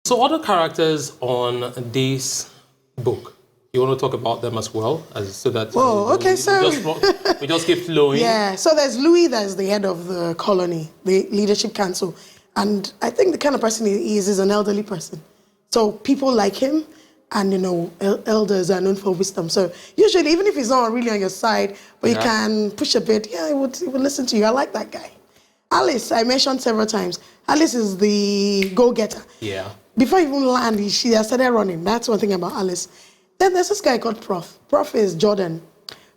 So other characters on this book, you want to talk about them as well, so that we just keep flowing. Yeah. So there's Louis, that's the head of the colony, the leadership council, and I think the kind of person he is an elderly person. So people like him, and elders are known for wisdom. So usually, even if he's not really on your side, but you can push a bit, he would listen to you. I like that guy. Alice, I mentioned several times. Alice is the go-getter. Yeah. Before you even land, she has started running. That's one thing about Alice. Then there's this guy called Prof. Prof is Jordan.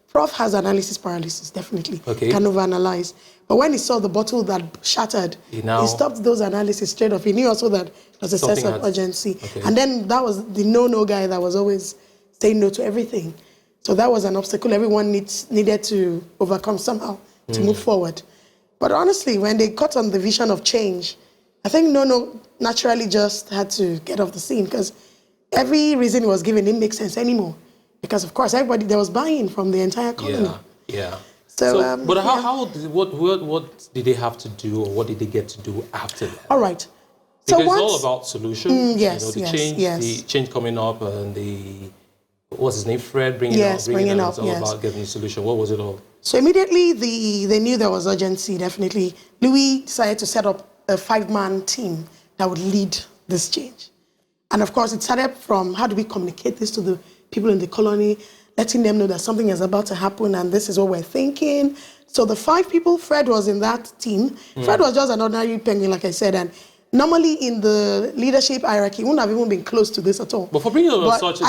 Prof has analysis paralysis, definitely. Okay. Can overanalyze. But when he saw the bottle that shattered, he stopped those analyses straight off. He knew also that there was a sense of urgency. Okay. And then that was the no-no guy that was always saying no to everything. So that was an obstacle everyone needed to overcome somehow to move forward. But honestly, when they caught on the vision of change, I think No naturally just had to get off the scene, because every reason he was given didn't make sense anymore. Because of course, everybody there was buy-in from the entire colony. Yeah. So, what did they have to do, or what did they get to do after that? All right. Because it's all about solutions. The change coming up, and what's his name, Fred, bringing up. It's all about getting the solution. What was it all? So immediately they knew there was urgency. Definitely, Louis decided to set up a 5-man team that would lead this change. And of course, it started from how do we communicate this to the people in the colony, letting them know that something is about to happen and this is what we're thinking. So the 5 people, Fred was in that team. Fred was just an ordinary penguin, like I said, and normally in the leadership hierarchy, he wouldn't have even been close to this at all. But for bringing on such, for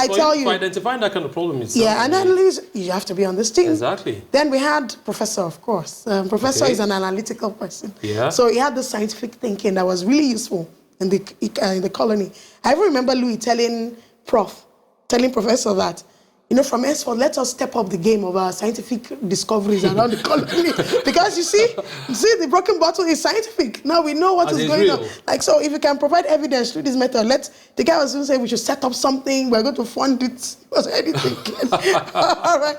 identifying that kind of problem itself. Yeah, and then you have to be on this team. Exactly. Then we had Professor, of course. Professor is an analytical person. Yeah. So he had the scientific thinking that was really useful in the colony. I even remember Louis telling Professor that, from henceforth, let us step up the game of our scientific discoveries around the colony. Because you see, the broken bottle is scientific. Now we know what is going on. So if you can provide evidence through this method, the guy was going to say we should set up something, we're going to fund it. Was anything. All right.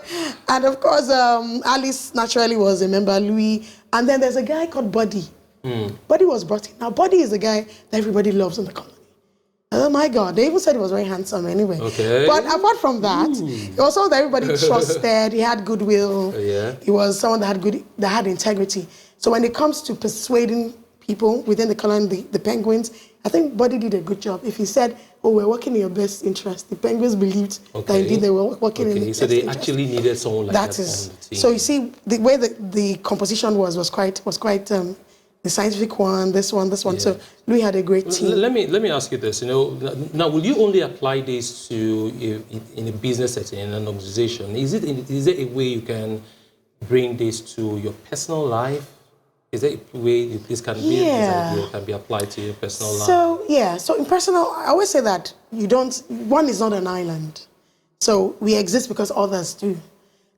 And of course, Alice naturally was a member, Louis. And then there's a guy called Buddy. Buddy was brought in. Now, Buddy is a guy that everybody loves in the colony. Oh my God, they even said he was very handsome anyway. Okay. But apart from that, he was someone that everybody trusted, he had goodwill, he was someone that had integrity. So when it comes to persuading people within the colony, the penguins, I think Buddy did a good job. If he said, we're working in your best interest, the penguins believed that indeed they were working in the best interest. So they actually needed someone like that on the team. So you see, the way the composition was quite the scientific one, this one. Yeah. So Louis had a great team. Let me ask you this. Now, will you only apply this to in a business setting, in an organization? Is there a way you can bring this to your personal life? Is there a way this can be applied to your personal life? So in personal, I always say that one is not an island. So we exist because others do.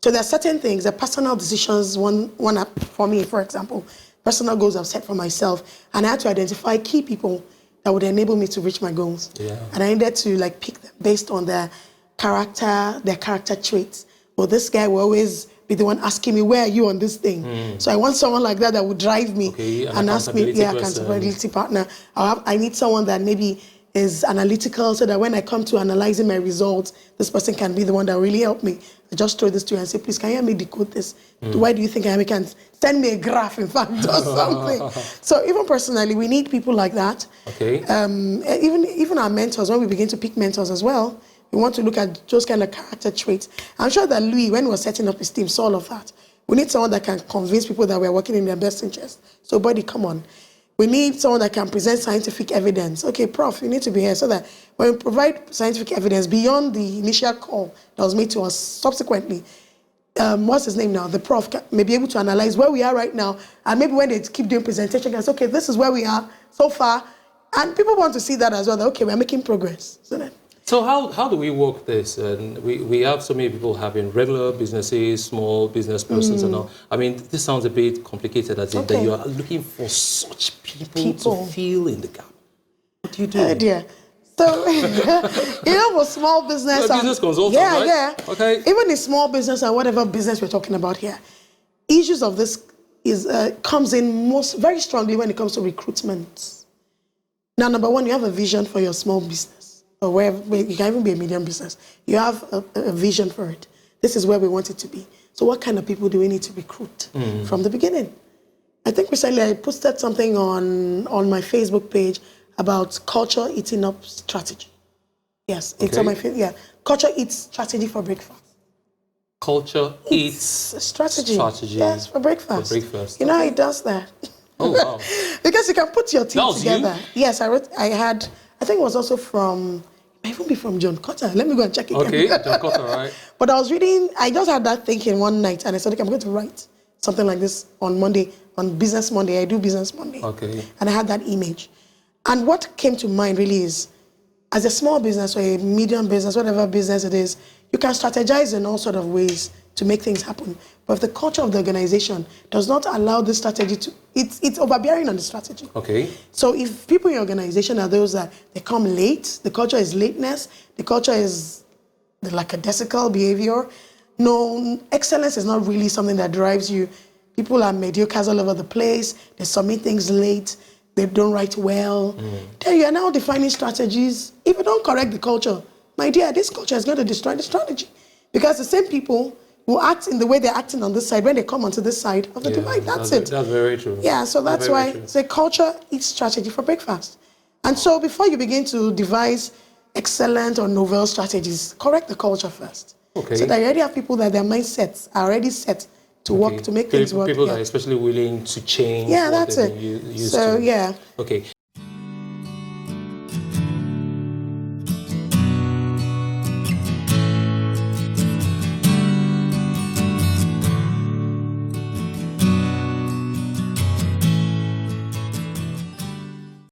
So there are certain things, the personal decisions. One for me, for example. Personal goals I've set for myself, and I had to identify key people that would enable me to reach my goals. Yeah. And I needed to pick them based on their character traits. Well, this guy will always be the one asking me, where are you on this thing? So I want someone like that would drive me and ask me, accountability partner. I need someone that maybe is analytical, so that when I come to analyzing my results, this person can be the one that really help me. I just throw this to you and say, please, can you help me decode this? Why do you think I can send me a graph, in fact, or something? So even personally, we need people like that. Okay. Even our mentors, when we begin to pick mentors as well, we want to look at those kind of character traits. I'm sure that Louis, when he was setting up his team, saw all of that. We need someone that can convince people that we're working in their best interest. So, Buddy, come on. We need someone that can present scientific evidence. Okay, Prof, you need to be here so that when we provide scientific evidence beyond the initial call that was made to us subsequently, what's his name now? The Prof may be able to analyze where we are right now, and maybe when they keep doing presentation, guys, okay, this is where we are so far, and people want to see that as well. That, okay, we're making progress. So how do we work this? And we have so many people having regular businesses, small business persons and all. I mean, this sounds a bit complicated, as in that you are looking for such people to fill in the gap. What do you do? Oh dear. So, for small business. Business consultant, right? Yeah. Okay. Even in small business and whatever business we're talking about here, issues of this comes in very strongly when it comes to recruitment. Now, number one, you have a vision for your small business, or where you can even be a medium business. You have a vision for it. This is where we want it to be. So what kind of people do we need to recruit from the beginning? I think recently I posted something on my Facebook page about culture eating up strategy. Yes, it's on my Facebook. Yeah, culture eats strategy for breakfast. Culture eats strategy. Yes, for breakfast. For breakfast. You know how it does that? Oh, wow. Because you can put your team together. You? Yes, I think it was also from, it might even be from John Kotter. Let me go and check it. Okay, John Kotter, right. But I was reading, I just had that thinking one night, and I said, okay, I'm going to write something like this on Monday, on Business Monday. I do Business Monday. Okay. And I had that image. And what came to mind really is, as a small business or a medium business, whatever business it is, you can strategize in all sort of ways to make things happen. But if the culture of the organization does not allow this strategy to, it's overbearing on the strategy. Okay. So if people in your organization are those that they come late, the culture is lateness, the culture is the lackadaisical behavior, no, excellence is not really something that drives you. People are mediocres all over the place, they submit things late, they don't write well. Then you are now defining strategies. If you don't correct the culture, my dear, this culture is going to destroy the strategy. Because the same people who act in the way they're acting on this side, when they come onto this side of the divide, that's it. That's very true. Yeah, so that's why the culture eats strategy for breakfast. And so before you begin to devise excellent or novel strategies, correct the culture first. Okay. So that you already have people that their mindsets are already set to work, to make things work. People that are especially willing to change. Yeah, that's it. Used so, to. yeah. Okay.